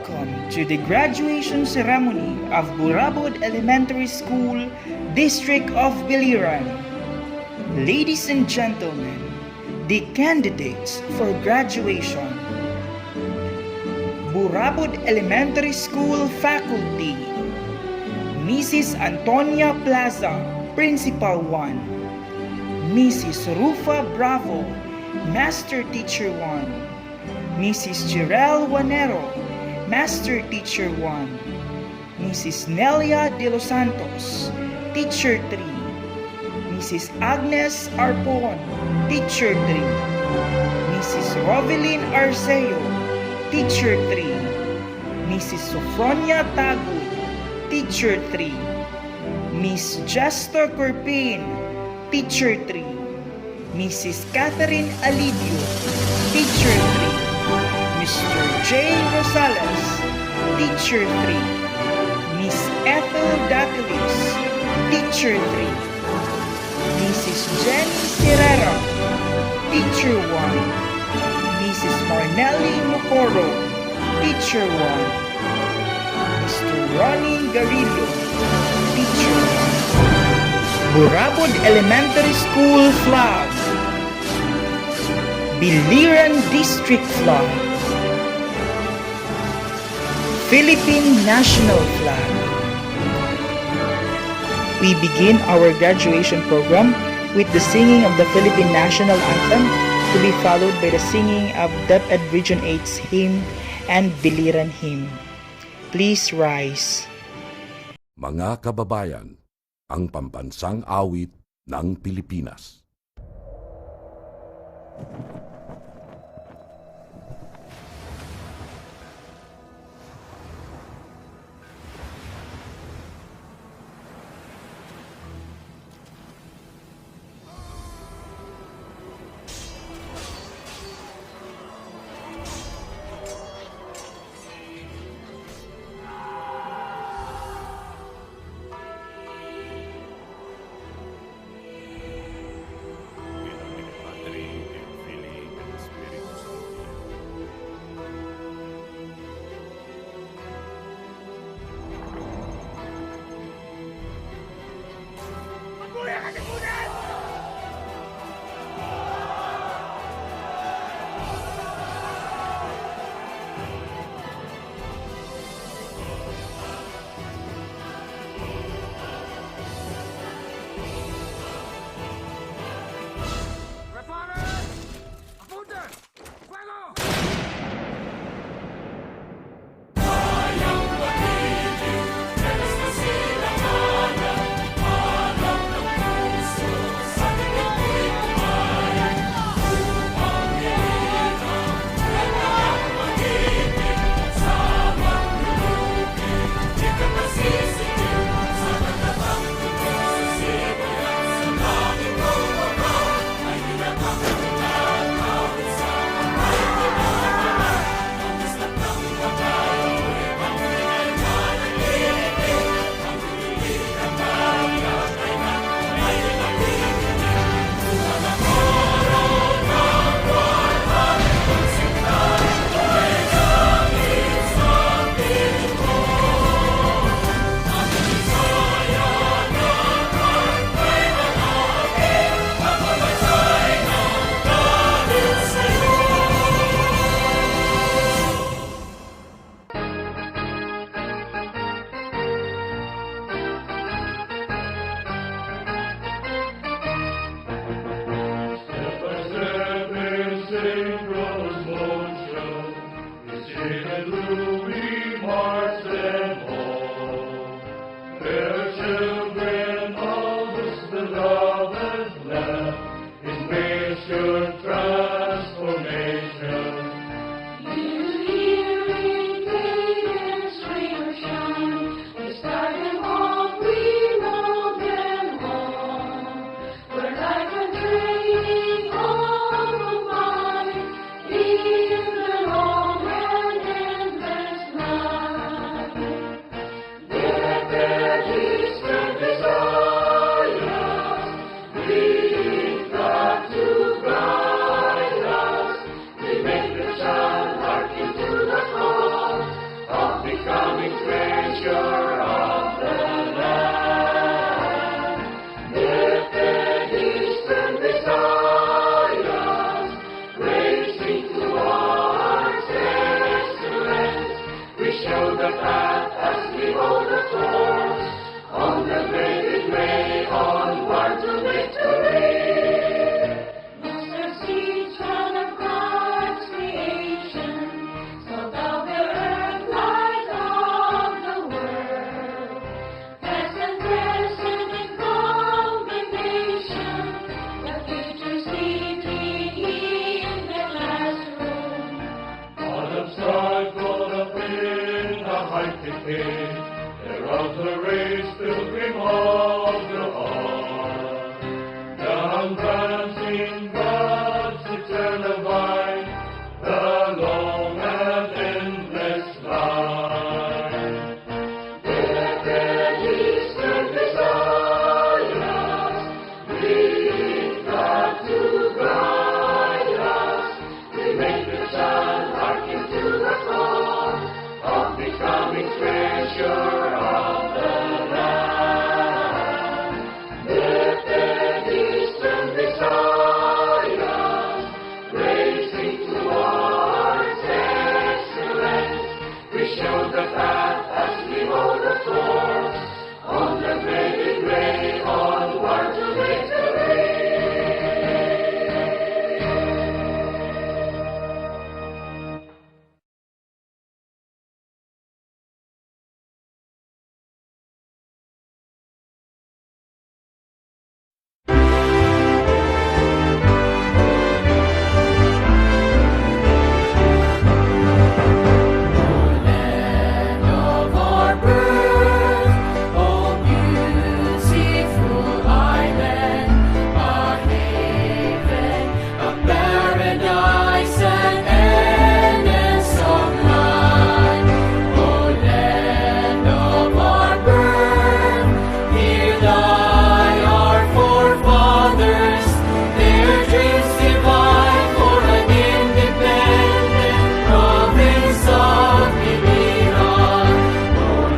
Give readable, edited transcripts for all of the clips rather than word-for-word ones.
Welcome to the graduation ceremony of BURABOD Elementary School, District of Biliran. Ladies and gentlemen, the candidates for graduation. BURABOD Elementary School Faculty: Mrs. Antonia Plaza, Principal 1. Mrs. Rufa Bravo, Master Teacher 1. Mrs. Jirel Wanero, Master Teacher 1. Mrs. Nelia de los Santos, Teacher 3. Mrs. Agnes Arpon, Teacher 3. Mrs. Rovelyn Arceo, Teacher 3. Mrs. Sofronia Tagud, Teacher 3. Miss Justa Corpin, Teacher 3. Mrs. Catherine Alidio, Teacher 3. Mr. J. Rosales, Teacher 3. Miss Ethel Daquilis, Teacher 3. Mrs. Jenny Serrera, Teacher 1. Mrs. Marnelli Mocoro, Teacher 1. Mr. Ronnie Garillo, Teacher 1. BURABOD Elementary School Flag. Biliran District Flag. Philippine National Flag. We begin our graduation program with the singing of the Philippine National Anthem, to be followed by the singing of DepEd Region 8's hymn and Biliran hymn. Please rise. Mga kababayan, ang pambansang awit ng Pilipinas. Got to rise. onward to victory. Mustard seed, child of God's creation, salt of the earth, light of the world. Past and present in combination, the future seeking in the classroom. Autumn stars grown up in the height decay, thereof the race pilgrim of the heart. Down prancing God's eternal vine, the long and endless line. Blessed Eastern Messiahs, lead God to guide us. We make the child hearken to the call of becoming treasure of the land. Blessed Eastern Messiahs, racing towards excellence, we show the path as we hold the course on the graded way onward to victory. Of our birth, oh beautiful island, a haven, a paradise, an endless of light. Oh land of our birth, here lie our forefathers, their dreams divine for an independent province of BURABOD. Oh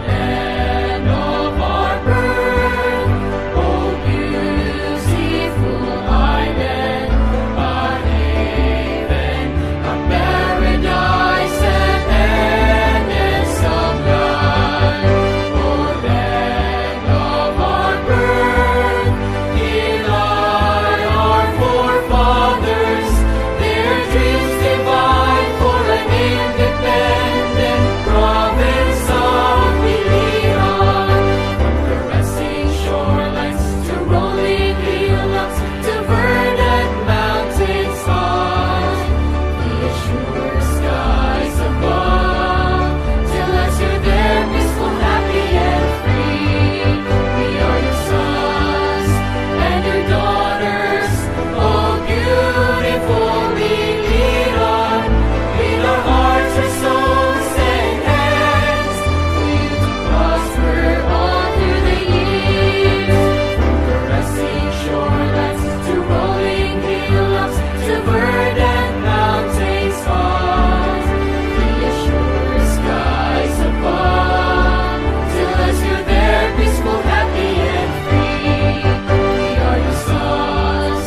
land of our birth, oh beautiful island, a haven, a paradise, an endless of light. Oh land of our birth, here lie our forefathers, their dreams divine for an independent province of BURABOD. From caressing shorelines to rolling hillocks to verdant mountains high, the assured skies above, till as you're there, peaceful, happy, and free. We are your sons and your daughters, oh beautiful BURABOD. With our hearts, our souls, and hands, for you to prosper all through the years. From caressing shorelines to rolling hillocks to verdant mountains high, the assured skies above, till as you're there, peaceful, happy, and free. We are your sons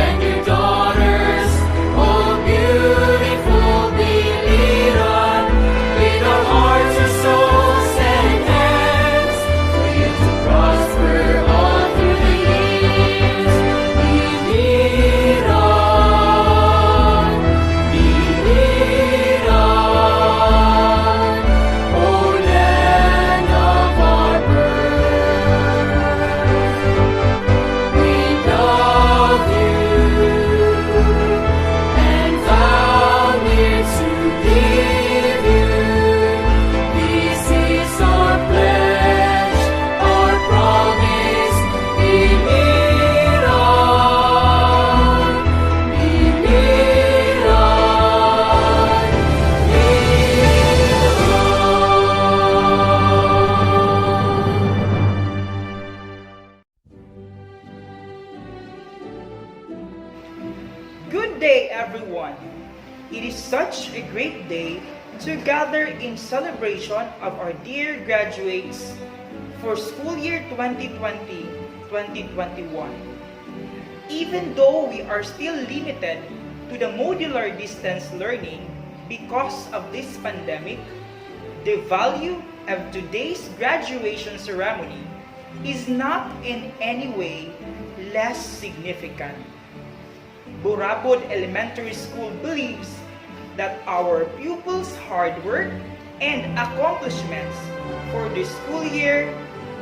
and your daughters, oh beautiful BURABOD. With our hearts, our souls, and hands, for you to prosper all through the years. BURABOD, BURABOD, oh land of our birth. We love you and vow near to live you. This is our pledge, our promise, BURABOD, Good day, everyone! It is such a great day to gather in celebration of our dear graduates for school year 2020-2021. Even though we are still limited to the modular distance learning because of this pandemic, the value of today's graduation ceremony is not in any way less significant. Burabod Elementary School believes that our pupils' hard work and accomplishments for the school year,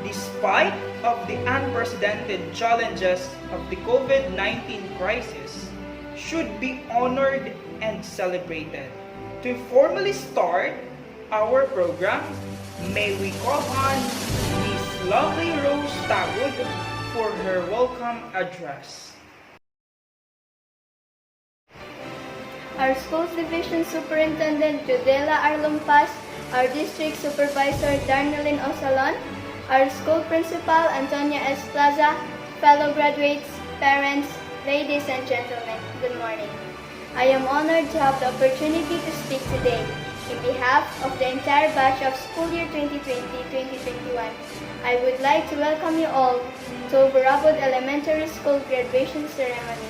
despite of the unprecedented challenges of the COVID-19 crisis, should be honored and celebrated. To formally start our program, may we call on Miss Lovely Rose Tagud for her welcome address. Our Schools Division Superintendent Judela Arlumpas, our District Supervisor Darnelyn Osalon, our School Principal Antonia S. Plaza, fellow graduates, parents, ladies and gentlemen, good morning. I am honored to have the opportunity to speak today in behalf of the entire batch of school year 2020-2021. I would like to welcome you all to Burabod Elementary School graduation ceremony.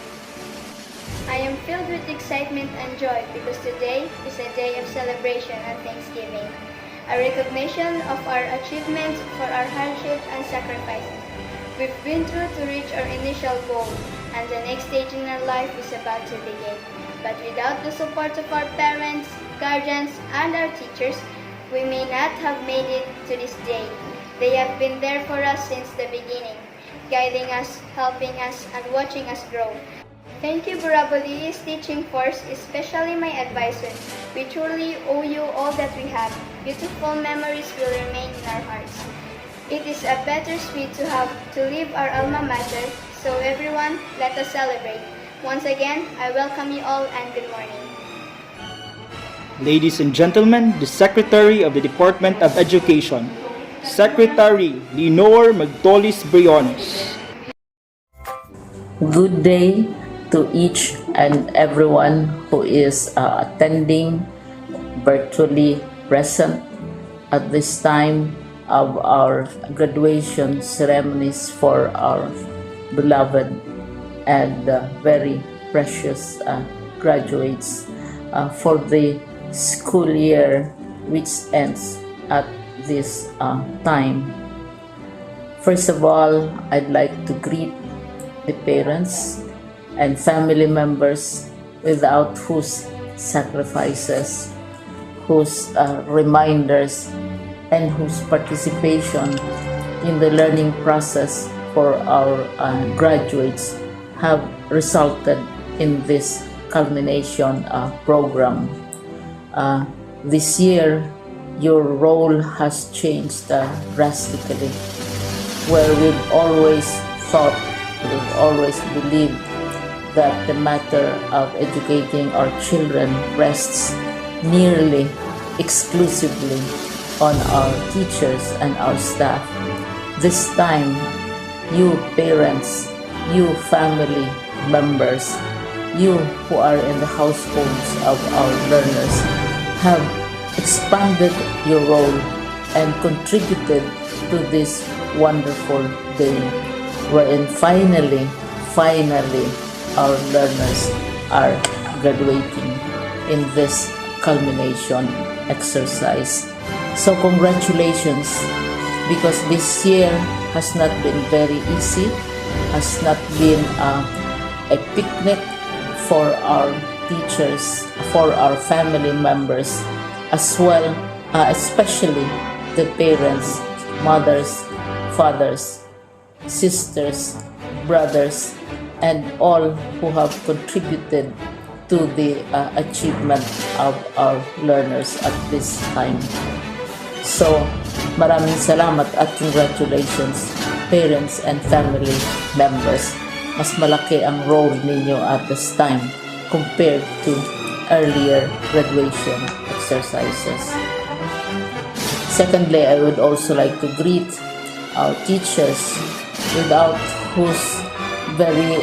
I am filled with excitement and joy because today is a day of celebration and thanksgiving, a recognition of our achievements for our hardship and sacrifices we've been through to reach our initial goal, and the next stage in our life is about to begin. But without the support of our parents, guardians, and our teachers, we may not have made it to this day. They have been there for us since the beginning, guiding us, helping us, and watching us grow. Thank you, Burabod ES teaching force, especially my advisors. We truly owe you all that we have. Beautiful memories will remain in our hearts. It is a bittersweet to leave our alma mater, so everyone, let us celebrate. Once again, I welcome you all and good morning. Ladies and gentlemen, the Secretary of the Department of Education, Secretary Lenore Magdolis Briones. Good day to each and everyone who is attending virtually present at this time of our graduation ceremonies for our beloved and very precious graduates for the school year which ends at this time. First of all, I'd like to greet the parents and family members without whose sacrifices, whose reminders, and whose participation in the learning process for our graduates have resulted in this culmination program. This year, your role has changed drastically, where we've always thought, we've always believed that the matter of educating our children rests nearly exclusively on our teachers and our staff. This time, you parents, you family members, you who are in the households of our learners have expanded your role and contributed to this wonderful day, wherein finally, our learners are graduating in this culmination exercise. So congratulations, because this year has not been very easy, has not been a picnic for our teachers, for our family members, as well, especially the parents, mothers, fathers, sisters, brothers, and all who have contributed to the achievement of our learners at this time. So, maraming salamat at congratulations, parents and family members. Mas malaki ang role ninyo at this time compared to earlier graduation exercises. Secondly, I would also like to greet our teachers, without whose very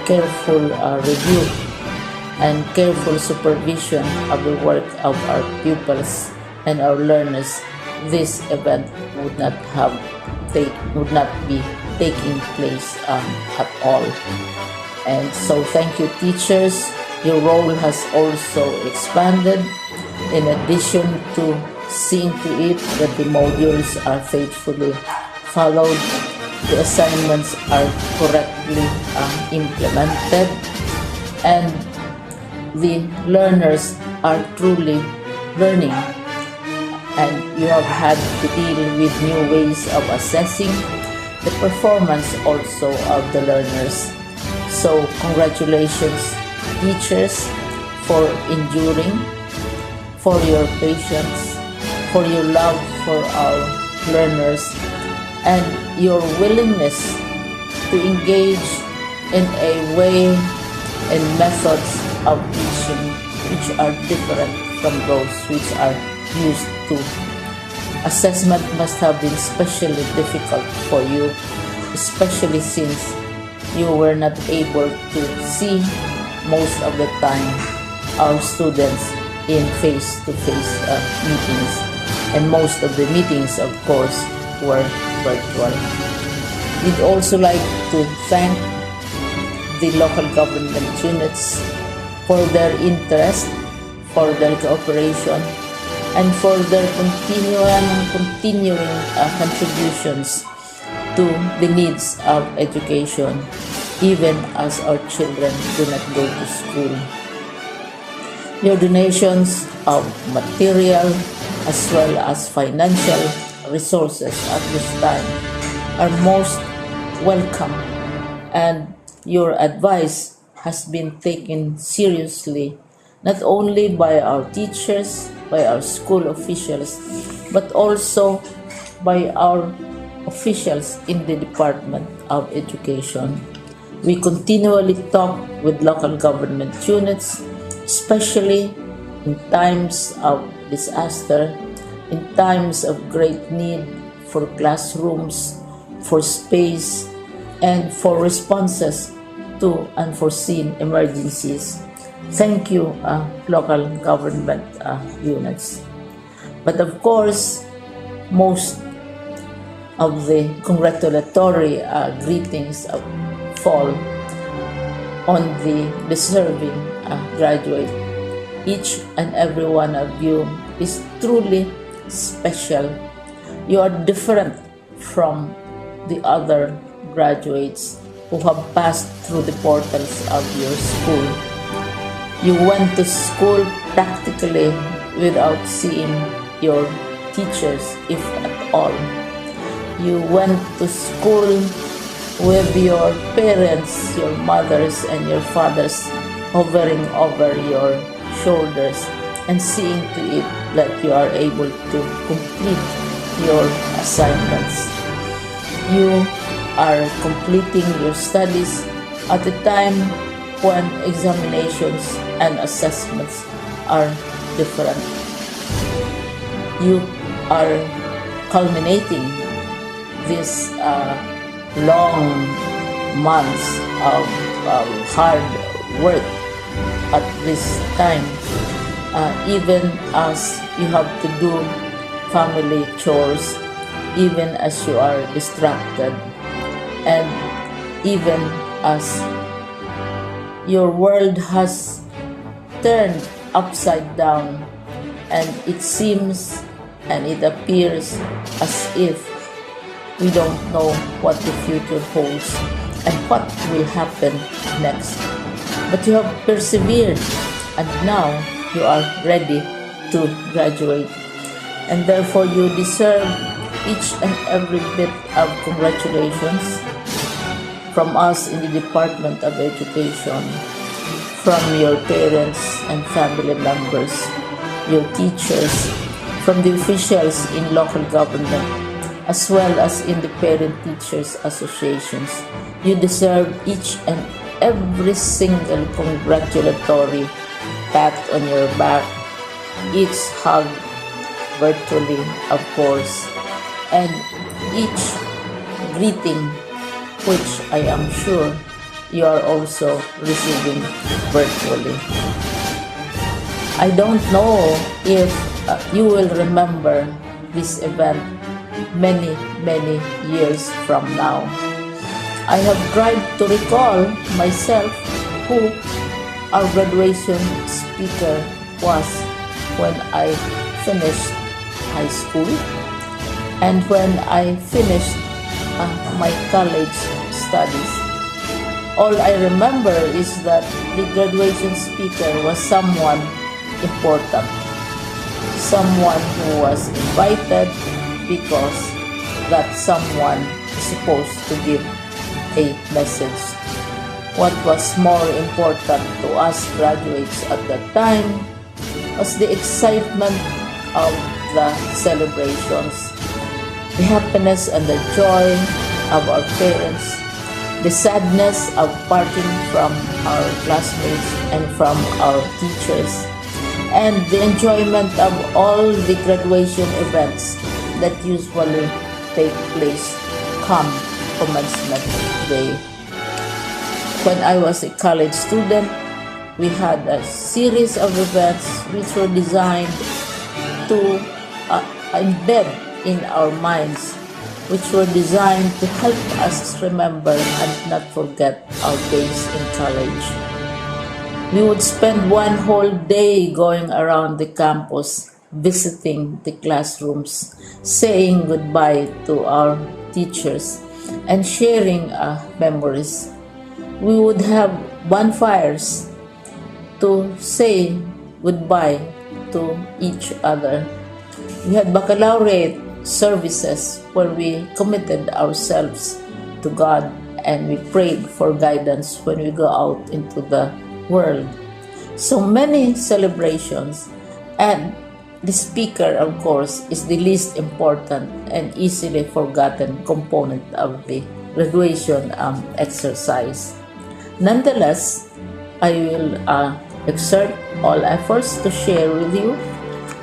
careful review and careful supervision of the work of our pupils and our learners, this event would not be taking place at all. And so thank you, teachers. Your role has also expanded, in addition to seeing to it that the modules are faithfully followed. the assignments are correctly implemented, and the learners are truly learning, and you have had to deal with new ways of assessing the performance also of the learners. So congratulations, teachers, for enduring, for your patience, for your love for our learners, and your willingness to engage in a way and methods of teaching which are different from those which are used to. Assessment must have been especially difficult for you, especially since you were not able to see most of the time our students in face-to-face meetings, and most of the meetings, of course, were virtual. We'd also like to thank the local government units for their interest, for their cooperation, and for their continuing contributions to the needs of education, even as our children do not go to school. Your donations of material as well as financial resources at this time are most welcome, and your advice has been taken seriously not only by our teachers, by our school officials, but also by our officials in the Department of Education. We continually talk with local government units, especially in times of disaster, in times of great need for classrooms, for space, and for responses to unforeseen emergencies. Thank you, local government units. But of course, most of the congratulatory greetings fall on the deserving graduate. Each and every one of you is truly special. You are different from the other graduates who have passed through the portals of your school. You went to school practically without seeing your teachers, if at all. You went to school with your parents, your mothers and your fathers hovering over your shoulders and seeing to it that you are able to complete your assignments. You are completing your studies at a time when examinations and assessments are different. You are culminating this long months of hard work at this time, even as you have to do family chores, even as you are distracted, and even as your world has turned upside down, and it seems and it appears as if we don't know what the future holds and what will happen next. But you have persevered, and now you are ready to graduate, and therefore you deserve each and every bit of congratulations from us in the Department of Education, from your parents and family members, your teachers, from the officials in local government, as well as in the Parent Teachers Associations. You deserve each and every single congratulatory pat on your back, each hug virtually, of course, and each greeting, which I am sure you are also receiving virtually. I don't know if you will remember this event many years from now. I have tried to recall myself who our graduation speaker was when I finished high school and when I finished my college studies. All I remember is that the graduation speaker was someone important, someone who was invited because that someone is supposed to give a message. What was more important to us graduates at that time was the excitement of the celebrations, the happiness and the joy of our parents, the sadness of parting from our classmates and from our teachers, and the enjoyment of all the graduation events that usually take place come commencement day. When I was a college student, we had a series of events which were designed to embed in our minds, which were designed to help us remember and not forget our days in college. We would spend one whole day going around the campus, visiting the classrooms, saying goodbye to our teachers, and sharing memories. We would have bonfires to say goodbye to each other. We had baccalaureate services where we committed ourselves to God and we prayed for guidance when we go out into the world. So many celebrations, and the speaker, of course, is the least important and easily forgotten component of the graduation exercise. Nonetheless, I will exert all efforts to share with you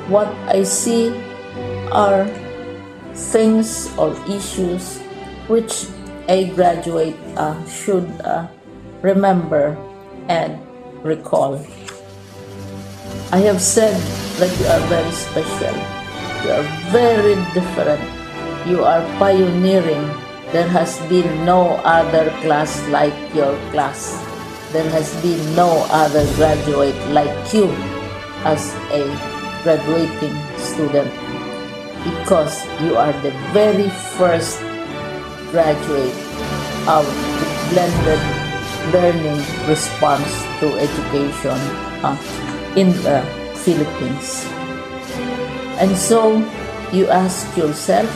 what I see are things or issues which a graduate should remember and recall. I have said that you are very special. You are very different. You are pioneering. There has been no other class like your class. There has been no other graduate like you as a graduating student, because you are the very first graduate of the blended learning response to education in the Philippines. And so you ask yourself,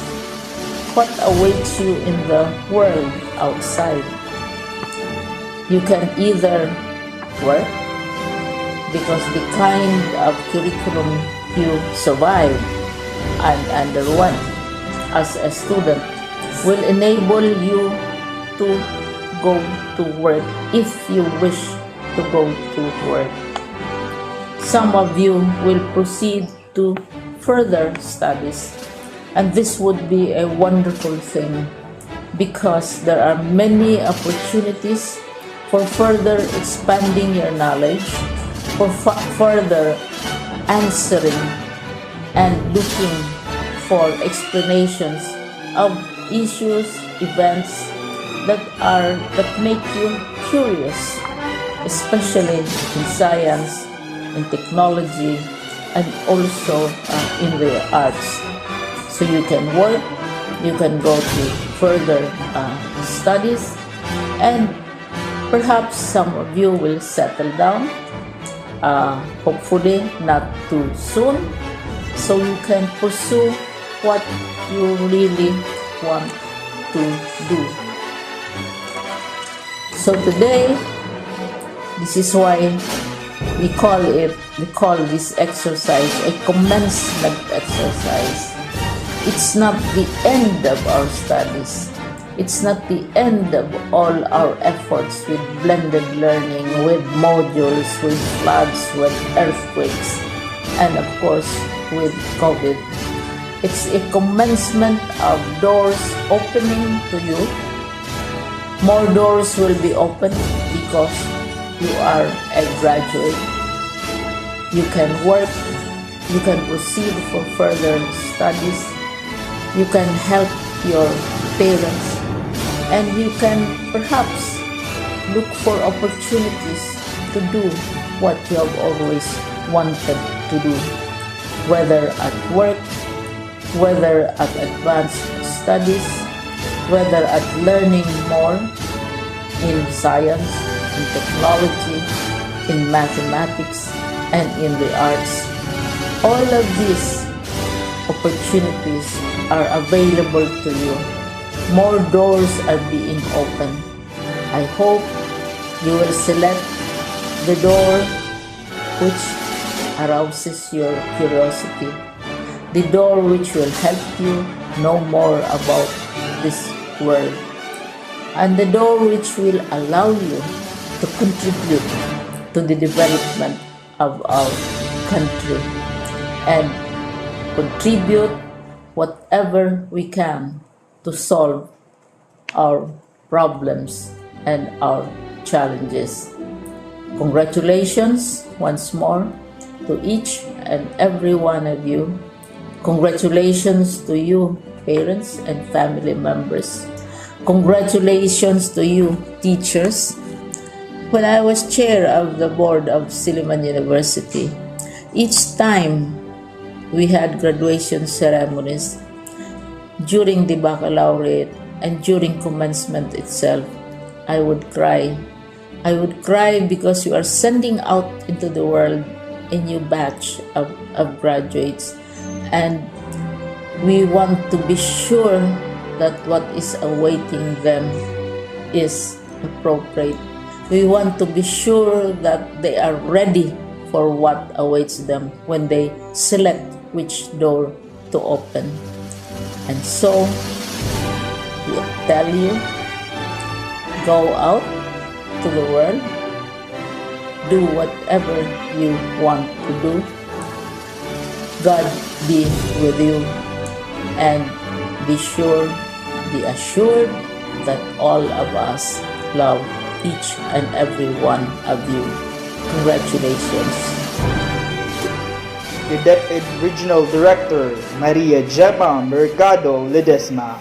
what awaits you in the world outside? You can either work, because the kind of curriculum you survive and underwent as a student will enable you to go to work if you wish to go to work. Some of you will proceed to further studies, and this would be a wonderful thing because there are many opportunities for further expanding your knowledge, for further answering and looking for explanations of issues, events that make you curious, especially in science, in technology, and also in the arts. So you can work, you can go to further studies, and perhaps some of you will settle down, hopefully not too soon, so you can pursue what you really want to do. So today, this is why we call this exercise a commencement exercise. It's not the end of our studies. It's not the end of all our efforts with blended learning, with modules, with floods, with earthquakes, and of course with COVID. It's a commencement of doors opening to you. More doors will be opened because you are a graduate. You can work, you can proceed for further studies, you can help your parents, and you can perhaps look for opportunities to do what you have always wanted to do, whether at work, whether at advanced studies, whether at learning more in science, in technology, in mathematics, and in the arts. All of these opportunities are available to you. More doors are being opened. I hope you will select the door which arouses your curiosity, the door which will help you know more about this world, and the door which will allow you to contribute to the development of our country and contribute whatever we can to solve our problems and our challenges. Congratulations once more to each and every one of you. Congratulations to you, parents and family members. Congratulations to you, teachers. When I was chair of the board of Silliman University, each time we had graduation ceremonies, during the baccalaureate and during commencement itself, I would cry. I would cry because you are sending out into the world a new batch of graduates, and we want to be sure that what is awaiting them is appropriate. We want to be sure that they are ready for what awaits them when they select which door to open. And so, we tell you, go out to the world, do whatever you want to do. God be with you, and be assured that all of us love each and every one of you. Congratulations. The DepEd Regional Director, Maria Jepa Mercado Ledesma.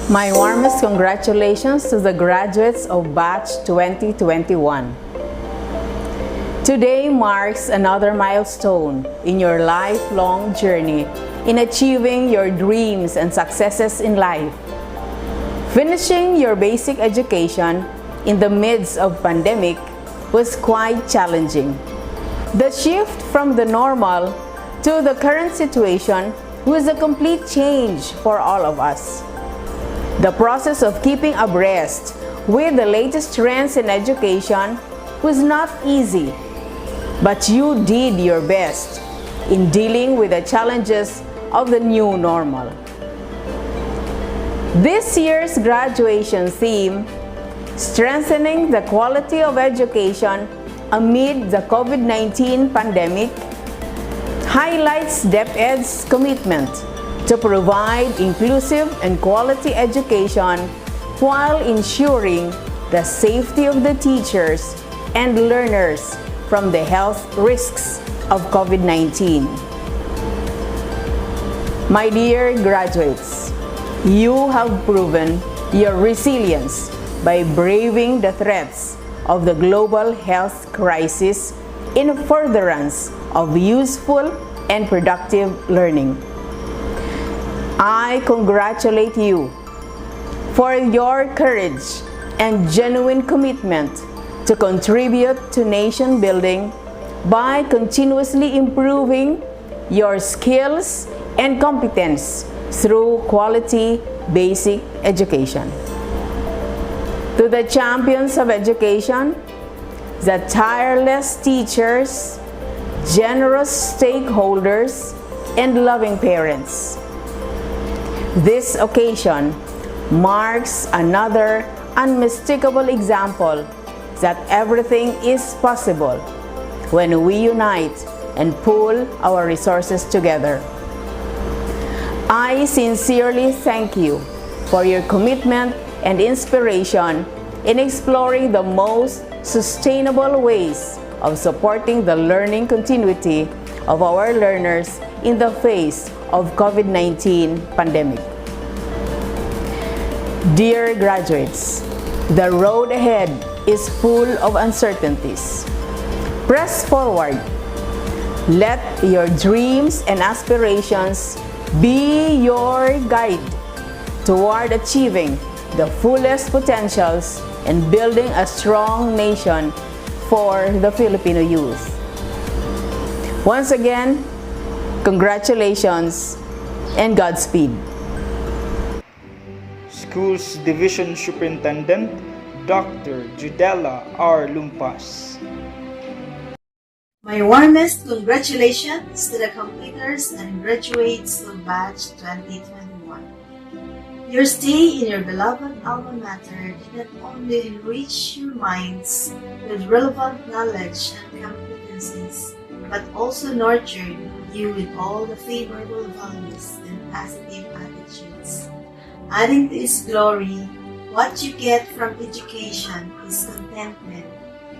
My warmest congratulations to the graduates of Batch 2021. Today marks another milestone in your lifelong journey in achieving your dreams and successes in life. Finishing your basic education in the midst of pandemic was quite challenging. The shift from the normal to the current situation was a complete change for all of us. The process of keeping abreast with the latest trends in education was not easy, but you did your best in dealing with the challenges of the new normal. This year's graduation theme, Strengthening the Quality of Education Amid the COVID-19 Pandemic, highlights DepEd's commitment to provide inclusive and quality education while ensuring the safety of the teachers and learners from the health risks of COVID-19. My dear graduates, you have proven your resilience by braving the threats of the global health crisis in furtherance of useful and productive learning. I congratulate you for your courage and genuine commitment to contribute to nation building by continuously improving your skills and competence through quality basic education. To the champions of education, the tireless teachers, generous stakeholders, and loving parents, this occasion marks another unmistakable example that everything is possible when we unite and pool our resources together. I sincerely thank you for your commitment and inspiration in exploring the most sustainable ways of supporting the learning continuity of our learners in the face of COVID-19 pandemic. Dear graduates, the road ahead is full of uncertainties. Press forward. Let your dreams and aspirations be your guide toward achieving the fullest potentials and building a strong nation for the Filipino youth. Once again, congratulations and Godspeed. Schools Division Superintendent Dr. Judela R. Lumpas. My warmest congratulations to the completers and graduates of Batch 2021. Your stay in your beloved alma mater did not only enrich your minds with relevant knowledge and competencies, but also nurtured you with all the favorable values and positive attitudes. Adding to its glory, what you get from education is contentment,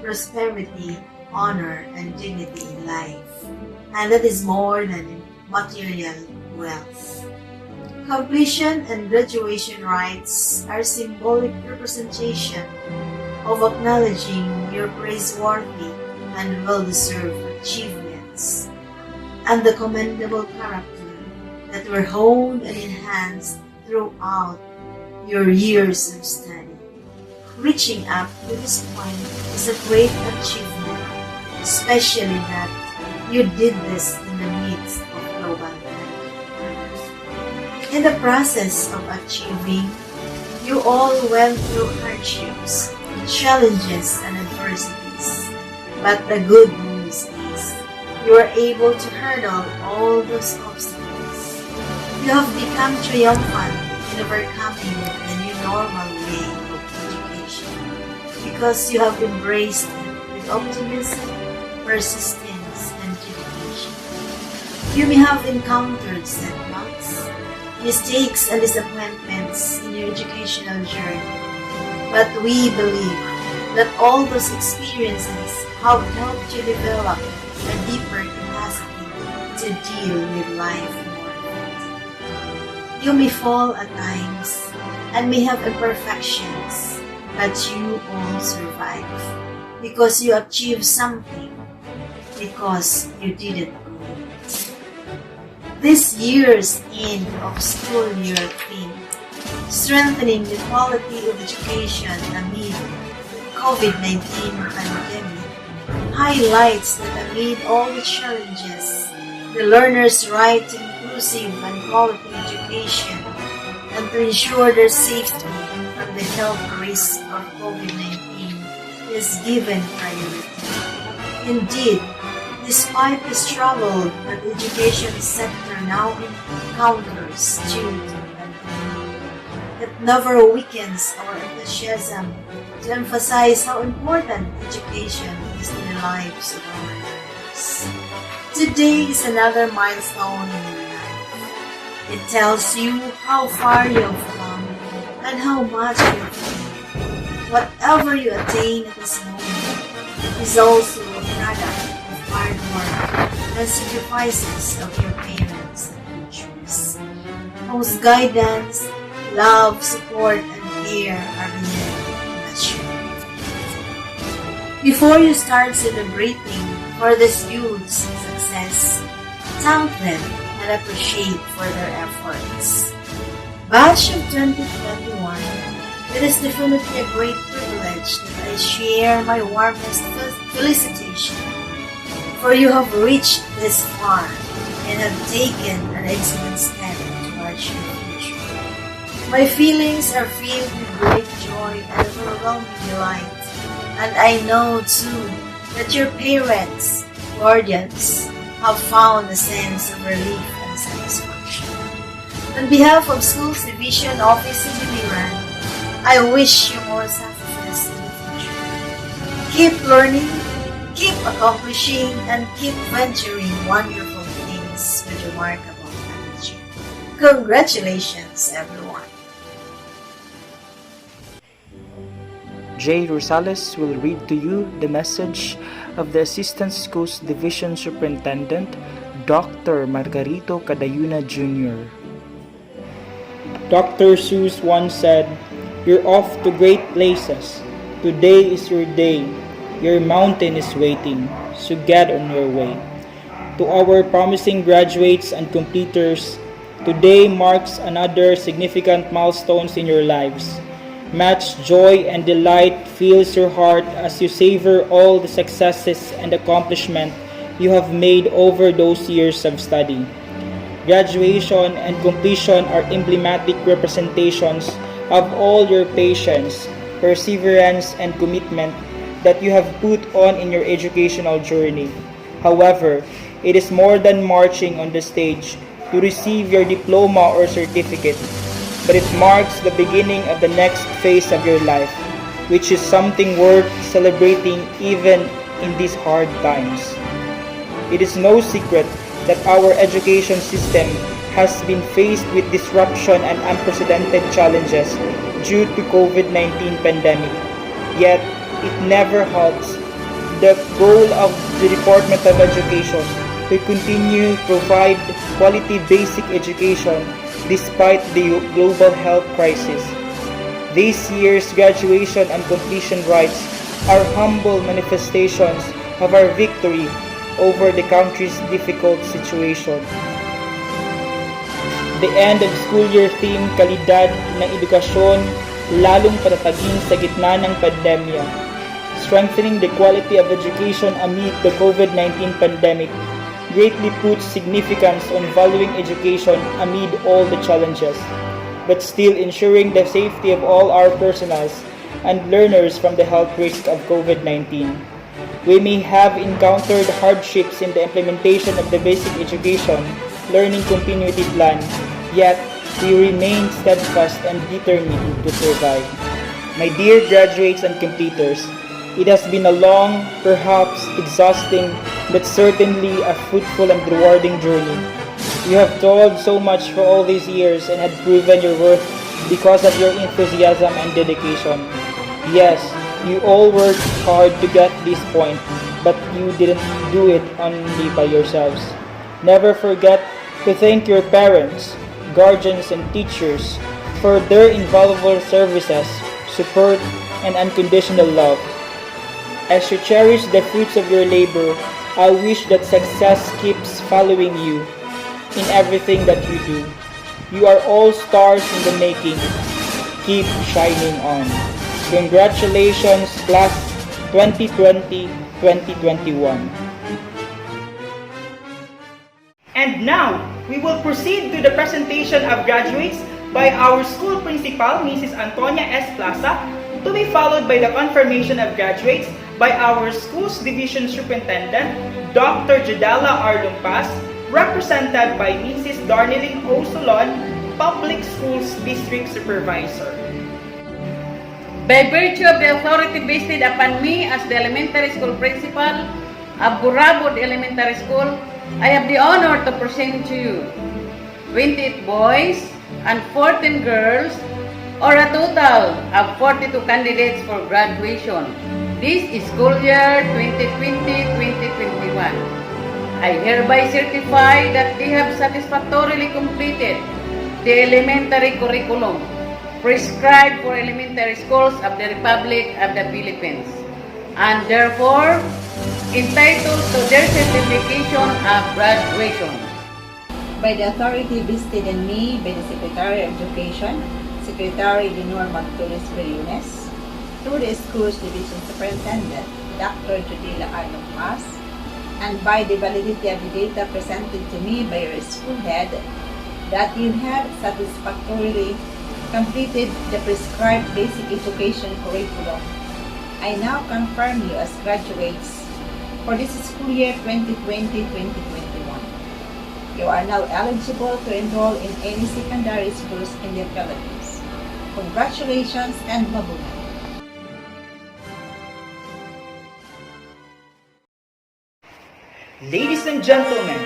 prosperity, honor, and dignity in life, and that is more than material wealth. Completion and graduation rites are symbolic representation of acknowledging your praiseworthy and well-deserved achievements, and the commendable character that were honed and enhanced throughout your years of study. Reaching up to this point is a great achievement, especially that you did this in the midst of global pandemic. In the process of achieving, you all went through hardships, challenges, and adversities. But the good news is, you were able to hurdle all those obstacles. You have become triumphant in overcoming the new normal way of education, because you have embraced it with optimism, persistence, and dedication. You may have encountered setbacks, mistakes, and disappointments in your educational journey, but we believe that all those experiences have helped you develop a deeper capacity to deal with life more effectively. You may fall at times and may have imperfections, but you all survive because you achieved something, because you didn't quit. This year's end of school year theme, strengthening the quality of education amid COVID-19 pandemic, highlights that amid all the challenges, the learner's right to inclusive and quality education and to ensure their safety from the health risks of COVID-19 is given priority. Indeed, despite the struggle that the education sector now encounters due to the pandemic, it never weakens our enthusiasm to emphasize how important education is in the lives of our learners. Today is another milestone in your life. It tells you how far you have come and how much you have gained. Whatever you attain at this moment is also a product of hard work and sacrifices of your parents and teachers, whose guidance, love, support, and care are beyond measure. Before you start celebrating for this youth's success, thank them and appreciate for their efforts. Batch of 2021, it is definitely a great privilege that I share my warmest felicitation, for you have reached this far and have taken an excellent step towards your future. My feelings are filled with great joy and overwhelming delight, and I know too that your parents, guardians, have found a sense of relief and satisfaction. On behalf of Schools Division Office ES-Biliran, I wish you more success in the future. Keep learning, keep accomplishing, and keep venturing wonderful things with remarkable attitude. Congratulations, everyone. J. Rosales will read to you the message of the Assistant Schools Division Superintendent, Dr. Margarito Cadayuna Jr. Dr. Seuss once said, "You're off to great places. Today is your day. Your mountain is waiting, so get on your way." To our promising graduates and completers, Today marks another significant milestone in your lives. Much joy and delight fills your heart as you savor all the successes and accomplishment you have made over those years of study. Graduation and completion are emblematic representations of all your patience, perseverance, and commitment that you have put on in your educational journey. However, it is more than marching on the stage to receive your diploma or certificate, but it marks the beginning of the next phase of your life, which is something worth celebrating even in these hard times. It is no secret that our education system has been faced with disruption and unprecedented challenges due to COVID-19 pandemic. Yet, it never halts the goal of the Department of Education to continue provide quality basic education despite the global health crisis. This year's graduation and completion rites are humble manifestations of our victory over the country's difficult situation. The end of school year theme, kalidad ng edukasyon, lalong patatagin sa gitna ng pandemya. Strengthening the quality of education amid the COVID-19 pandemic greatly puts significance on valuing education amid all the challenges, but still ensuring the safety of all our personnel and learners from the health risk of COVID-19. We may have encountered hardships in the implementation of the basic education learning continuity plan, yet we remain steadfast and determined to survive. My dear graduates and completers, it has been a long, perhaps exhausting, but certainly a fruitful and rewarding journey. You have toiled so much for all these years and have proven your worth because of your enthusiasm and dedication. Yes, you all worked hard to get this point, but you didn't do it only by yourselves. Never forget to thank your parents, guardians, and teachers for their invaluable services, support, and unconditional love. As you cherish the fruits of your labor, I wish that success keeps following you in everything that you do. You are all stars in the making. Keep shining on. Congratulations, Class 2020-2021. And now, we will proceed to the presentation of graduates by our school principal, Mrs. Antonia S. Plaza, to be followed by the confirmation of graduates by our school's division superintendent, Dr. Jadala R. Lumpas, represented by Mrs. Darnelyn O. Solon, Public Schools District Supervisor. By virtue of the authority vested upon me as the elementary school principal of BURABOD Elementary School, I have the honor to present to you 28 boys and 14 girls, or a total of 42 candidates for graduation. This is school year 2020-2021. I hereby certify that they have satisfactorily completed the elementary curriculum prescribed for elementary schools of the Republic of the Philippines, and therefore entitled to their certification of graduation. By the authority vested in me by the Secretary of Education, Secretary Lenore Magtulis Beriones, through the school's division superintendent, Dr. Judila R. Lumpas, and by the validity of the data presented to me by your school head, that you have satisfactorily completed the prescribed basic education curriculum, I now confirm you as graduates for this school year 2020-2021. You are now eligible to enroll in any secondary schools in the Philippines. Congratulations and mabuhay! Ladies and gentlemen,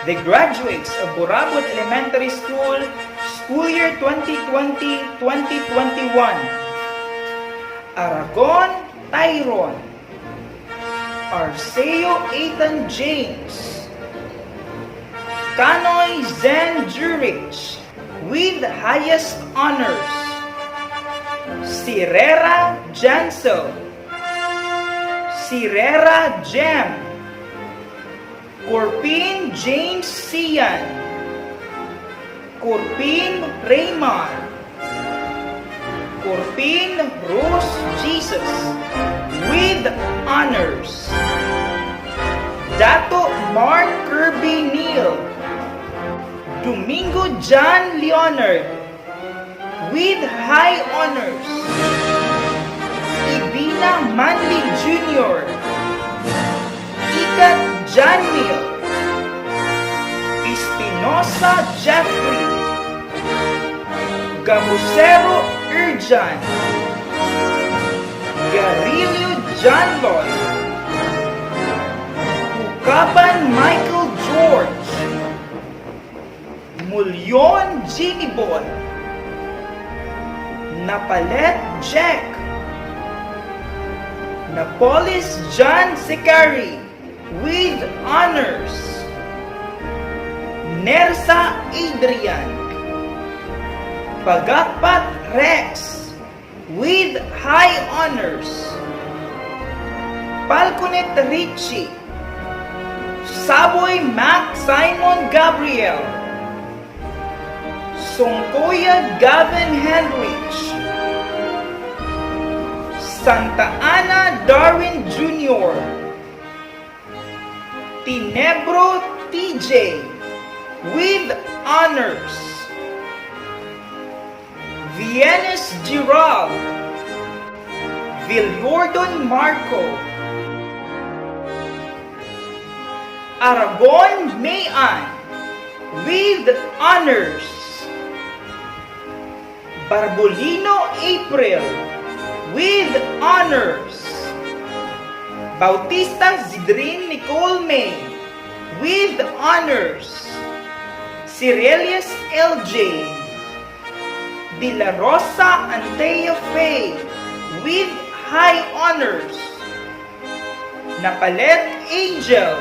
the graduates of BURABOD Elementary School, school year 2020-2021. Aragon Tyron, Arceo Ethan James, Kanoy Zen Jurich, with highest honors, Sirera Jansel, Sirera Jem, Corpin James Sian, Corpin Raymond, Corpin Rose Jesus, with honors. Dato Mark Kirby Neal, Domingo John Leonard, with high honors. Ibina Manley Jr., Ikat John Neal, Espinosa Jeffrey, Gamusero Urjan, Garilio John Lloyd, Ukaban Michael George, Mulyon Jimmy Boy, Napalet Jack, Napolis John Sikari, with honors. Nersa Adrian, Pagakpat Rex, with high honors. Palconet Richie, Saboy Mac Simon Gabriel, Songkoya Gavin Henrich, Santa Ana Darwin Jr., Tinebro TJ, with honors. Viennes Gerald, Villordon Marco, Aragon Mayan, with honors. Barbolino April, with honors. Bautista Zidrin Nicole May, with honors. Cirelius LJ, De La Rosa Antea Faye, with high honors. Napalet Angel,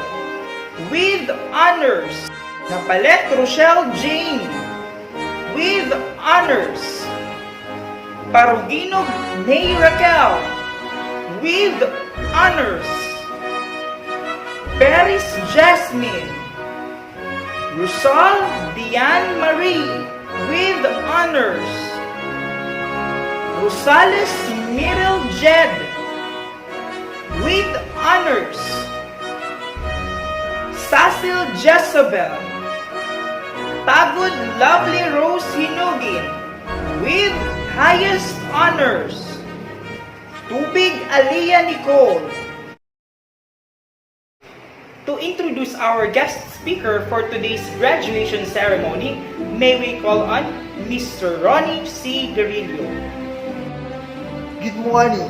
with honors. Napalet Rochelle Jane, with honors. Parugino Nay Raquel, with honors. Paris Jasmine, Rusal Diane Marie, with honors. Rosales Mirel Jed, with honors. Cecil Jezebel, Tagod Lovely Rose Hinugin, with highest honors. Tubig Aliyah Nicole. To introduce our guest speaker for today's graduation ceremony, may we call on Mr. Ronnie C. Garillo. Good morning.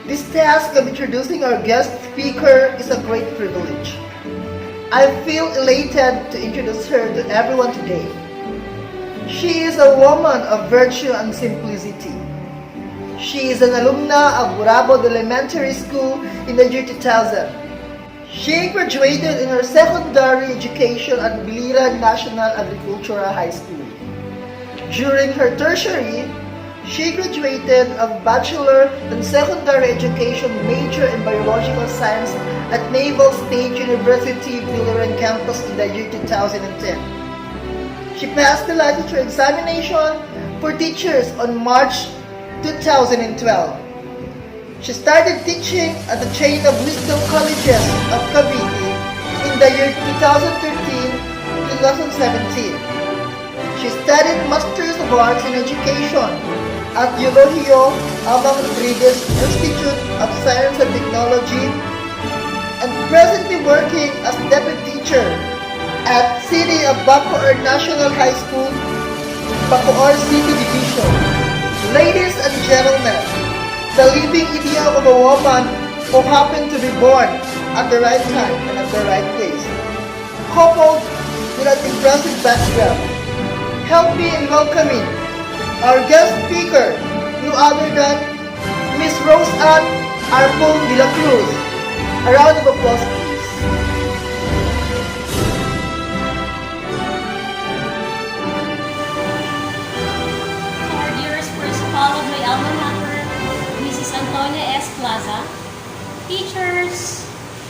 This task of introducing our guest speaker is a great privilege. I feel elated to introduce her to everyone today. She is a woman of virtue and simplicity. She is an alumna of BURABOD Elementary School in the year 2000. She graduated in her secondary education at ES-Biliran National Agricultural High School. During her tertiary, she graduated of Bachelor and Secondary Education major in Biological Science at Naval State University, Biliran campus in the year 2010. She passed the licensure examination for teachers on March 2012. She started teaching at the Chain of Wisdom Colleges of Cavite in the year 2013-2017. She studied Masters of Arts in Education at Eulogio Amang Rodriguez Institute of Science and Technology and presently working as deputy teacher at City of Bacoor National High School, Bacoor City Division. Ladies and gentlemen, the living idiom of a woman who happened to be born at the right time and at the right place, coupled with an impressive background. Help me in welcoming our guest speaker, no other than Miss Rose Ann Arpon de la Cruz. A round of applause, please. Our dearest principal of my alma mater, Mrs. Antonia S. Plaza, teachers,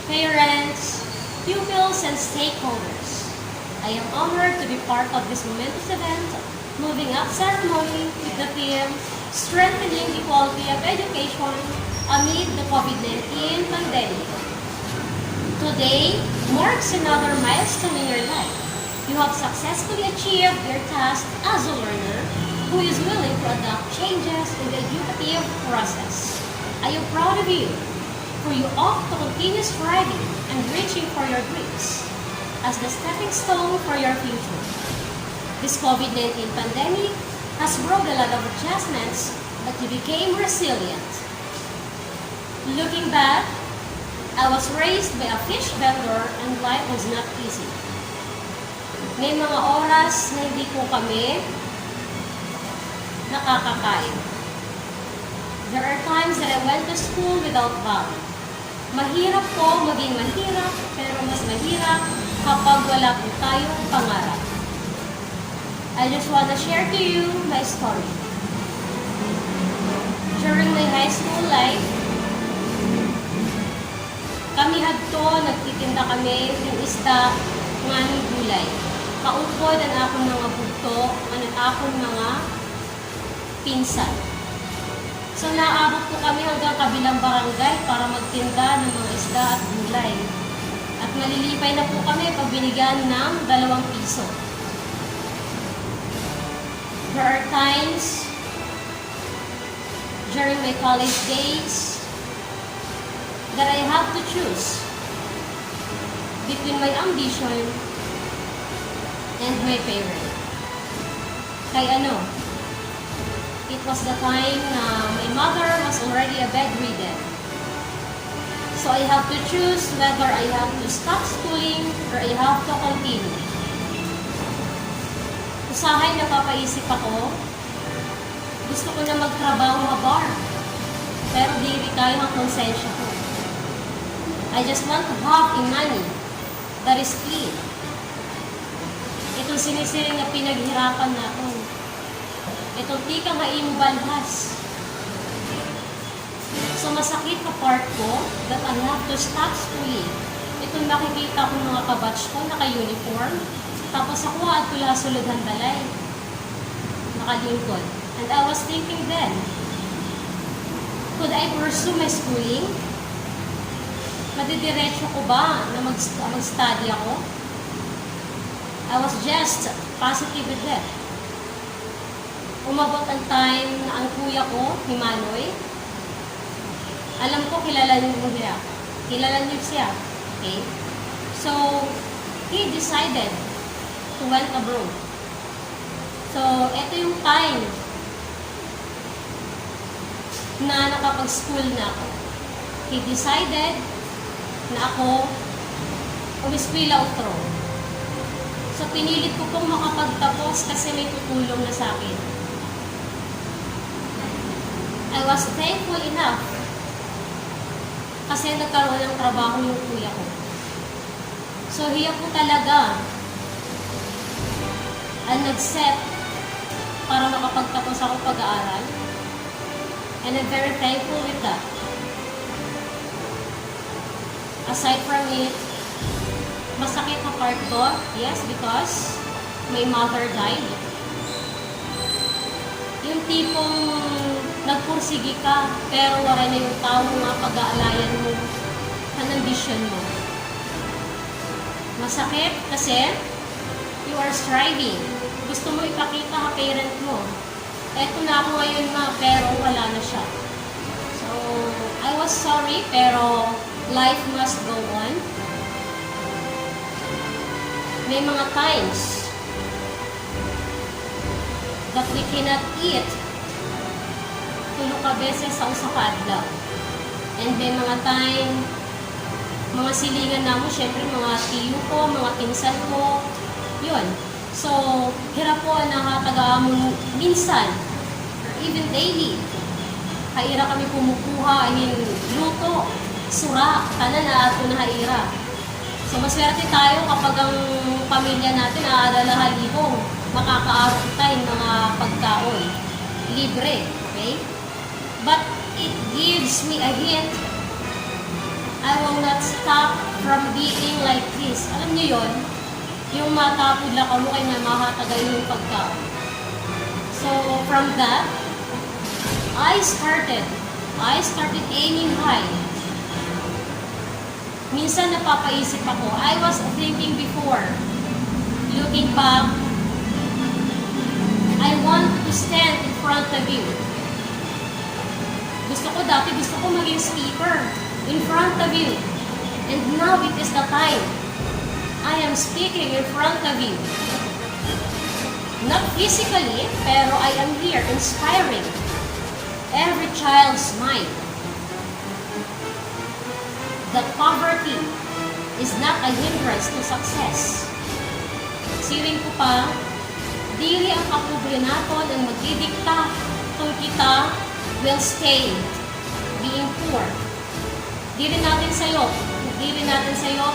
parents, pupils, and stakeholders. I am honored to be part of this momentous event, moving up ceremony with the theme, Strengthening the Quality of Education amid the COVID-19 pandemic. Today marks another milestone in your life. You have successfully achieved your task as a learner who is willing to adapt changes in the educative process. I am proud of you, for you opt to continue striving and reaching for your dreams as the stepping stone for your future. This COVID-19 pandemic has brought a lot of adjustments, but you became resilient. Looking back, I was raised by a fish vendor and life was not easy. May mga oras na hindi po kami nakakakain. There are times that I went to school without bag. Mahirap po maging mahirap, pero mas mahirap kapag wala po tayong pangarap. I just want to share to you my story. During my high school life, kami hadto, nagtitinda kami ng isda nga ni gulay. Kaupod ang akong mga bugto, ang akong mga pinsan. So naabot po kami hanggang kabilang barangay para magtinda ng mga isda at gulay. At malilipay na po kami pag binigyan ng 2 piso. There are times during my college days that I have to choose between my ambition and my parent. Kaya it was the time na my mother was already bedridden. So I have to choose whether I have to stop schooling or I have to continue. Usahay napapaisip ako, gusto ko na magtrabaho sa bar, pero di kaya ang konsensya ko. I just want to have a money that is clean. Itong sinisiring na pinaghirapan natin. Itong tika nga imubalhas. So masakit ka part ko that I have to stop schooling. Itong makikita ko mga kabatch ko, naka-uniform. Tapos ako at tula sulugan balay. Nakalingkod. And I was thinking then, could I pursue my schooling? Madidiretso ko ba na mag-study ako? I was just positive with that. Umabot ang time na ang kuya ko, ni Manoy, alam ko kilala niyo siya. Kilala niyo siya. Okay? So, he decided to went abroad. So, ito yung time na nakapag-school na ako. He decided na ako umispila utro. So, pinilit ko pong makapagtapos kasi may tutulong na sa akin. I was thankful enough kasi nagkaroon ng trabaho yung kuya ko. So, hiya po talaga ang nag-set para makapagtapos ako pag-aaral. And I'm very thankful with that. Aside from it, masakit na part ko, yes, because my mother died. Yung tipong nagpursige ka, pero wala na yung tao nga pag-aalayan mo, ang ambisyon mo. Masakit kasi you are striving. Gusto mo ipakita sa parent mo. Eto na ako ngayon nga, pero wala na siya. So, I was sorry, pero life must go on. May mga times that we cannot eat tulo ka beses sa usa ka adlaw. And may mga time, mga silingan namo, syempre mga tiyo ko, mga pinsan ko, yun. So, hirap po na taga-amon minsan, or even daily. Haira kami kumukuha, luto, sura, tanan na ato na haira. So, maswerte tayo kapag ang pamilya natin aadala halibong makakaarap tayo mga pagkaon. Libre, okay? But it gives me a hint, I will not stop from being like this. Alam niyo yon? yung matapod lang kamo kay nga mahatagay yung pagkaon. So, from that, I started aiming high. Minsan napapaisip ako, I was thinking before, looking back, I want to stand in front of you. Gusto ko maging speaker in front of you. And now it is the time. I am speaking in front of you. Not physically, pero I am here inspiring every child's mind. That poverty is not a hindrance to success. Siring ko pa, dili ang kapobre naton ang magdidikta kung kita will stay being poor. Dili natin sayo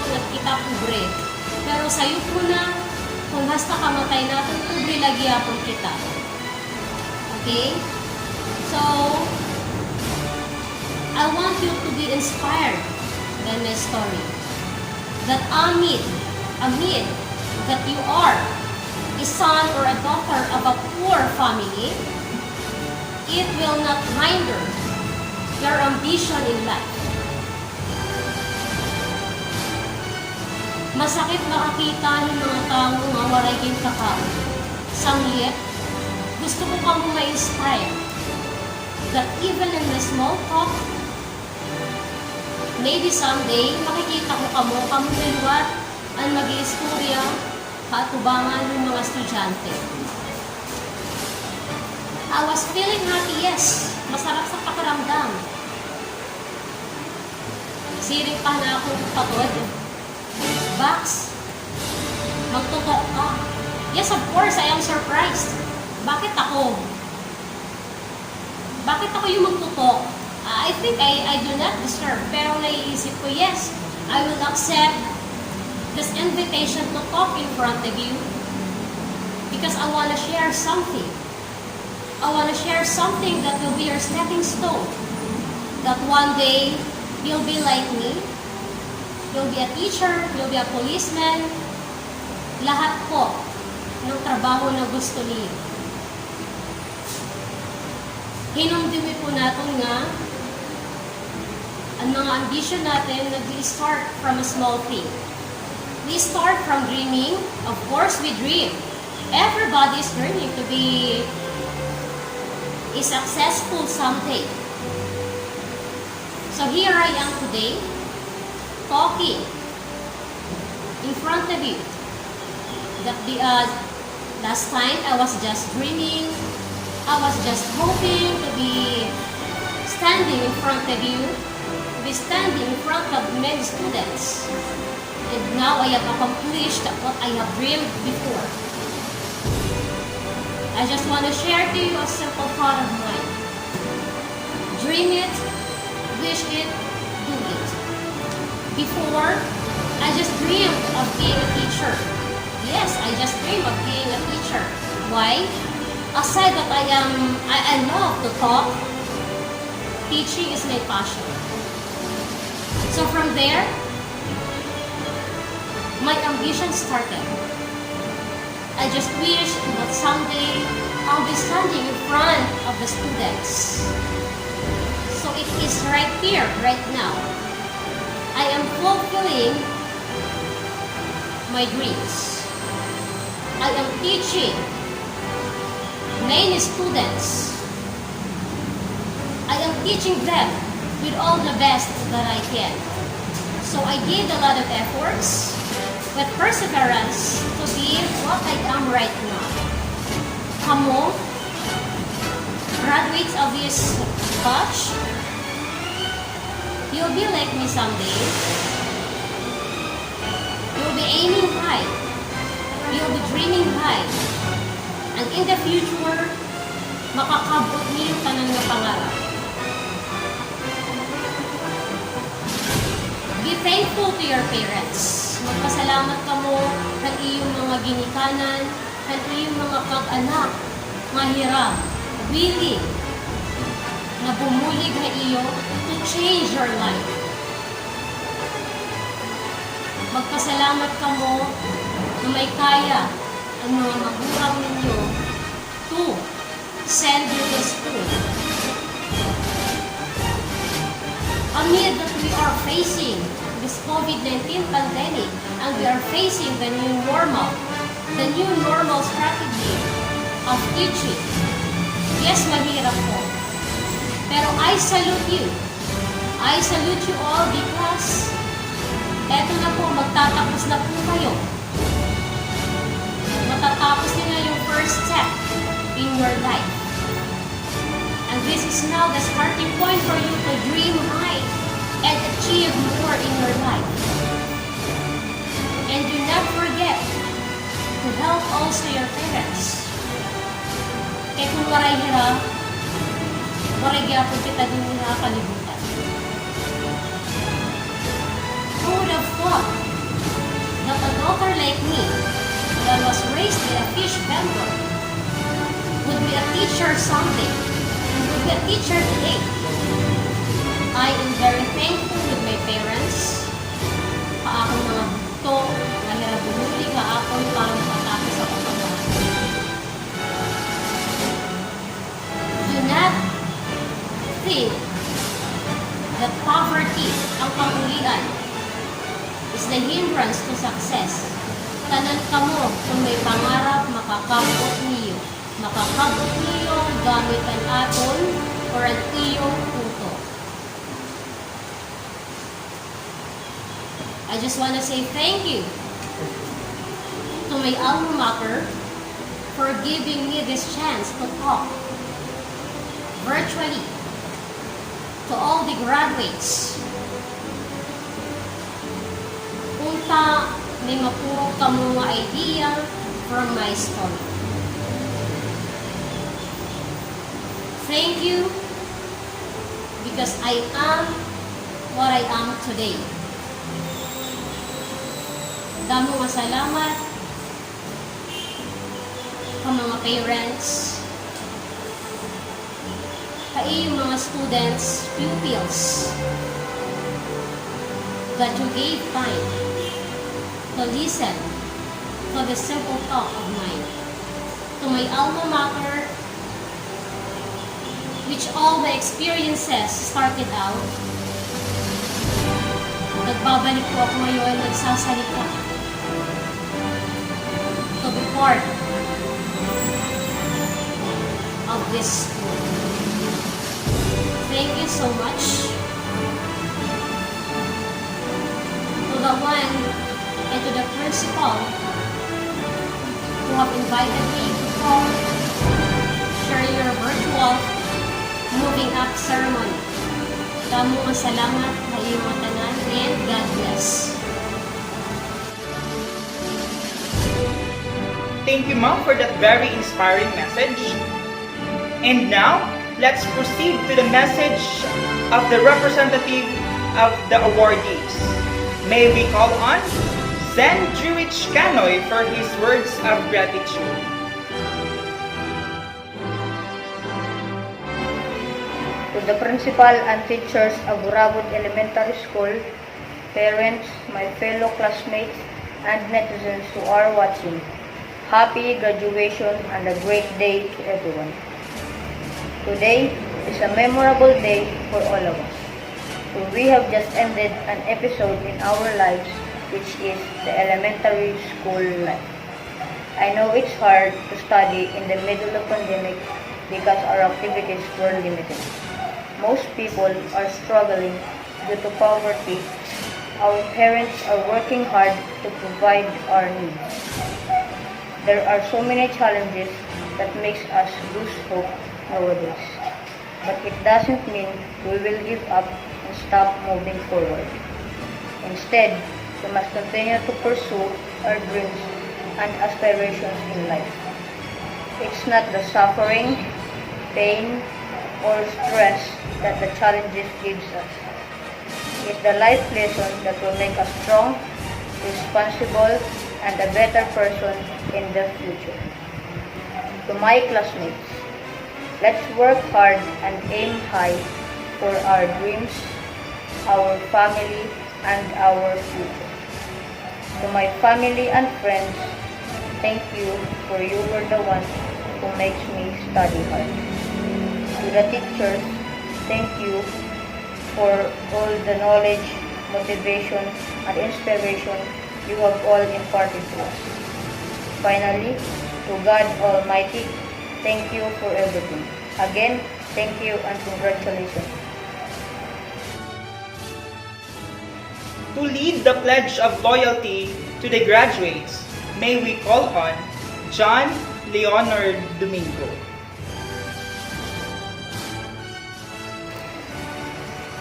kung kita pobre. Pero sayo po na, kung hasta kamatay natin, pobre lagi apon kita. Okay? So, I want you to be inspired by my story. That amid that you are a son or a daughter of a poor family, it will not hinder your ambition in life. Masakit makakita ng mga tao nga walay king kakao. Sanglit, gusto ko kang ma-inspire that even in the small talk, maybe someday, makikita ko kamo naliwat ang mag-iistorya kaatubangan ng mga estudyante. I was feeling happy, yes. Masarap sa pakiramdam. Siring pa na akong pagod. Bax, magtutok ka. Yes, of course, I am surprised. Bakit ako? Bakit ako yung magtutok? I think I do not deserve. Pero naiisip ko, yes, I will accept this invitation to talk in front of you because I want to share something. I want to share something that will be your stepping stone. That one day, you'll be like me. You'll be a teacher, you'll be a policeman. Lahat po ng trabaho na gusto niyo. Hinumdumi po natin nga ang mga ambition natin nag-start from a small thing. We start from dreaming. Of course, we dream. Everybody is dreaming to be a successful someday. So here I am today, talking in front of you. Last time, I was just dreaming. I was just hoping to be standing in front of you, to be standing in front of many students. And now I have accomplished what I have dreamed before. I just want to share to you a simple thought of mine. Dream it, wish it, do it. Before, I just dreamed of being a teacher. Yes, I just dreamed of being a teacher. Why? Aside that I love to talk, teaching is my passion. So from there, my ambition started. I just wish that someday I'll be standing in front of the students. So it is right here, right now. I am fulfilling my dreams. I am teaching many students. I am teaching them with all the best that I can. So I gave a lot of efforts with perseverance to be what I am right now. Kamo, graduates of this batch, you'll be like me someday. You'll be aiming high. You'll be dreaming high. And in the future, makakabot niyo tanan nga pangarap. Be thankful to your parents. Magpasalamat ka mo sa iyong mga ginikanan, sa iyong mga kag-anak, nga hirap, willing, na bumulig na iyo to change your life. Magpasalamat ka mo na may kaya ang mga magulang ninyo to send you to school. Amid that we are facing this COVID-19 pandemic and we are facing the new normal strategy of teaching. Yes, mahirap po. Pero I salute you. I salute you all because eto na po, magtatapos na po kayo. Matatapos niyo na yung first step in your life. And this is now the starting point for you to dream high and achieve more in your life. And do not forget to help also your parents. Kaya kung waray hira, waray gyapon kita din nila kalibutan. Who would have thought that a daughter like me, that was raised in a fish vendor, would be a teacher someday, would be a teacher today. I am very thankful with my parents. Paakong mga bugto, nahirabumuli ka akong para makatapos sa pagkakas. Do not think that poverty ang pangulian is the hindrance to success. Tanan kamo kung may pangarap, makakabot niyo. Makakabot niyo gamit ang aton or ang iyong puto. I just want to say thank you to my alma mater for giving me this chance to talk virtually to all the graduates. Unta, may mapuro ka mga idea from my story. Thank you because I am what I am today. Damo nga salamat sa mga parents, sa iyong mga students, pupils, that you gave time to listen to the simple talk of mine. To my alma mater, which all my experiences started out, nagbabalik po ako ngayon, nagsasalita to be part of this school. Thank you so much to the one and to the principal who have invited me to come share your virtual moving up ceremony. Damo nga salamat sa iyong mga tanan and God bless. Thank you, Mom, for that very inspiring message. And now, let's proceed to the message of the representative of the awardees. May we call on Zen Jurich Canoy for his words of gratitude. To the principal and teachers of BURABOD Elementary School, parents, my fellow classmates, and netizens who are watching, happy graduation and a great day to everyone. Today is a memorable day for all of us. So we have just ended an episode in our lives, which is the elementary school life. I know it's hard to study in the middle of pandemic because our activities were limited. Most people are struggling due to poverty. Our parents are working hard to provide our needs. There are so many challenges that makes us lose hope nowadays. But it doesn't mean we will give up and stop moving forward. Instead, we must continue to pursue our dreams and aspirations in life. It's not the suffering, pain, or stress that the challenges gives us. It's the life lesson that will make us strong, responsible, and a better person in the future. To my classmates, let's work hard and aim high for our dreams, our family, and our future. To my family and friends, thank you for you were the one who makes me study hard. To the teachers, thank you for all the knowledge, motivation, and inspiration you have all imparted to us. Finally, to God Almighty, thank you for everything. Again, thank you and congratulations. To lead the Pledge of Loyalty to the graduates, may we call on John Leonard Domingo.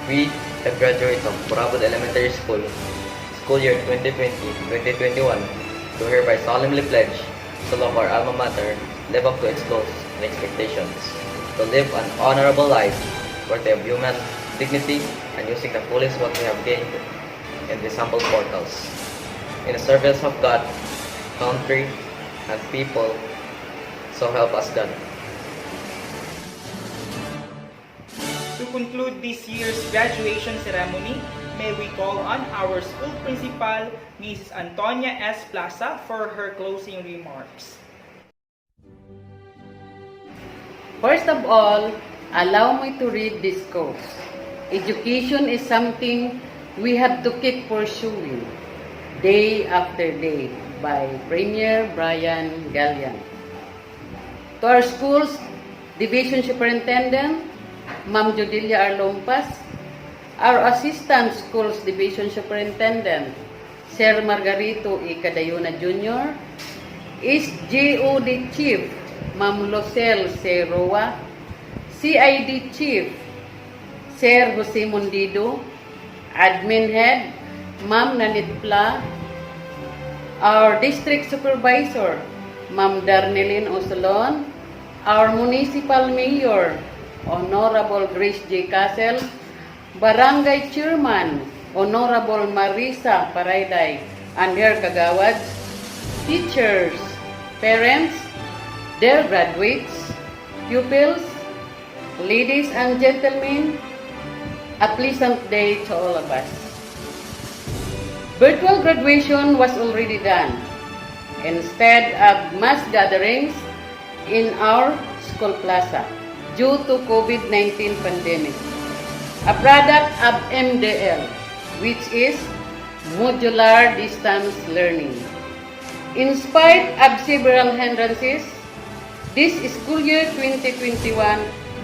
We, the graduates of BURABOD Elementary School, school year 2020-2021, do hereby solemnly pledge to love our alma mater, live up to its goals and expectations, to live an honorable life worthy of human dignity and using the fullest what we have gained in these humble portals, in the service of God, country, and people, so help us God. To conclude this year's graduation ceremony, may we call on our school principal, Mrs. Antonia S. Plaza, for her closing remarks. First of all, allow me to read this quote. Education is something we have to keep pursuing day after day by Premier Brian Gallian. To our school's Division Superintendent, Ma'am Judelia Arlompas, our Assistant Schools Division Superintendent, Sir Margarito E. Cadayuna Jr., East GOD Chief, Ma'am Losel C. Roa, CID Chief, Sir Jose Mundido, Admin Head, Ma'am Nanit Pla, our District Supervisor, Ma'am Darnelyn Osolon, our Municipal Mayor, Honorable Grace J. Castle, Barangay Chairman, Honorable Marisa Parayday, and her kagawads, teachers, parents, dear graduates, pupils, ladies and gentlemen, a pleasant day to all of us. Virtual graduation was already done instead of mass gatherings in our school plaza due to COVID-19 pandemic, a product of MDL, which is modular distance learning. In spite of several hindrances, this school year 2021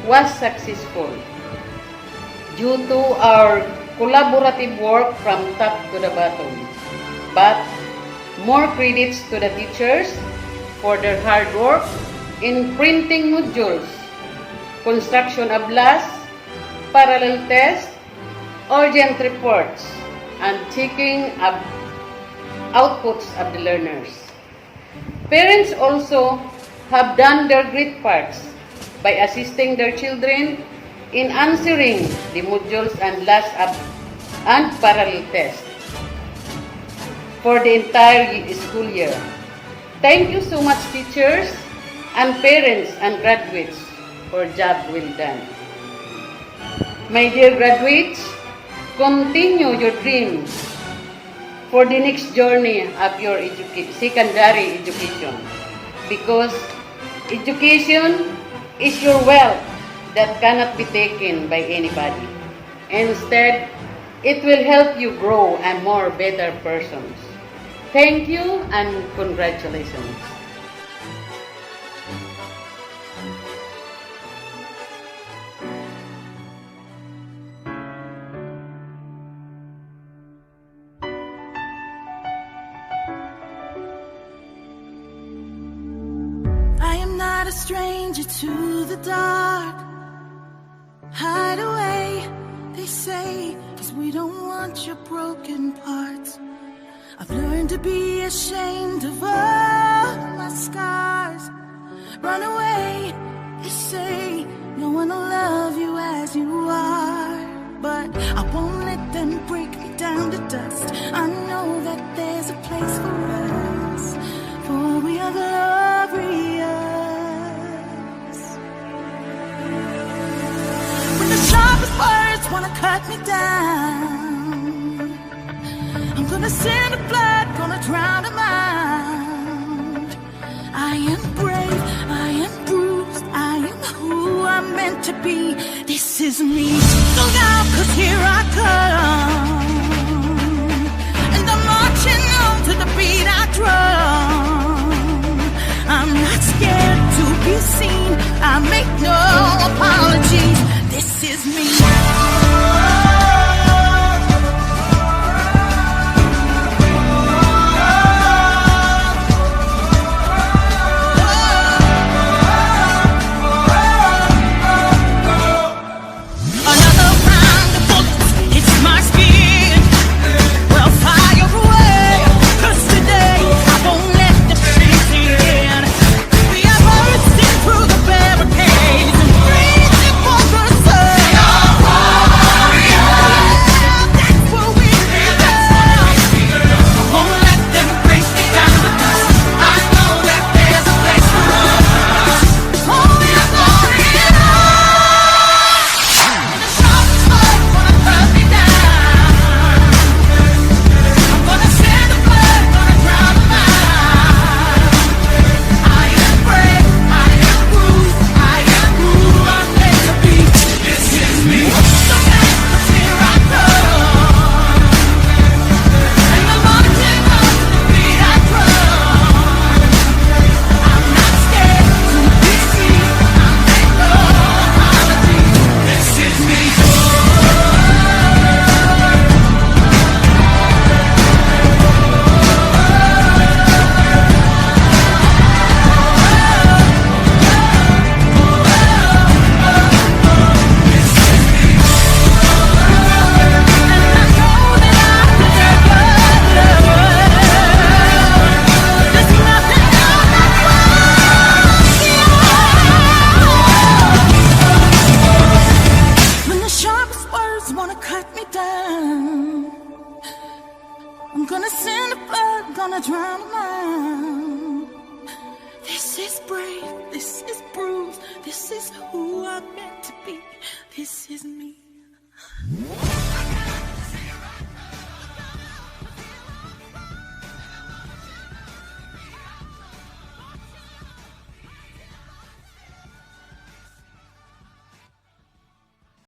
was successful due to our collaborative work from top to the bottom. But more credits to the teachers for their hard work in printing modules, construction of labs, parallel tests, urgent reports, and checking of outputs of the learners. Parents also have done their great parts by assisting their children in answering the modules and labs and parallel tests for the entire school year. Thank you so much, teachers and parents and graduates, for job well done. My dear graduates, continue your dreams for the next journey of your secondary education, because education is your wealth that cannot be taken by anybody. Instead, it will help you grow a more better person. Thank you and congratulations. I am not a stranger to the dark. Hide away, they say, 'cause we don't want your broken parts. I've learned to be ashamed of all my scars. Run away, they say, no one will love you as you are. But I won't let them break me down to dust. I know that there's a place for us, for we are glorious. When the sharpest words wanna cut me down, I'm gonna send a blood gonna drown them out. I am brave, I am bruised, I am who I'm meant to be. This is me. Look out, 'cause here I come. And I'm marching on to the beat I drum. I'm not scared to be seen. I make no apologies. This is me. I'm gonna send the blood, gonna drown them out. This is brave, this is bruised, this is who I'm meant to be. This is me.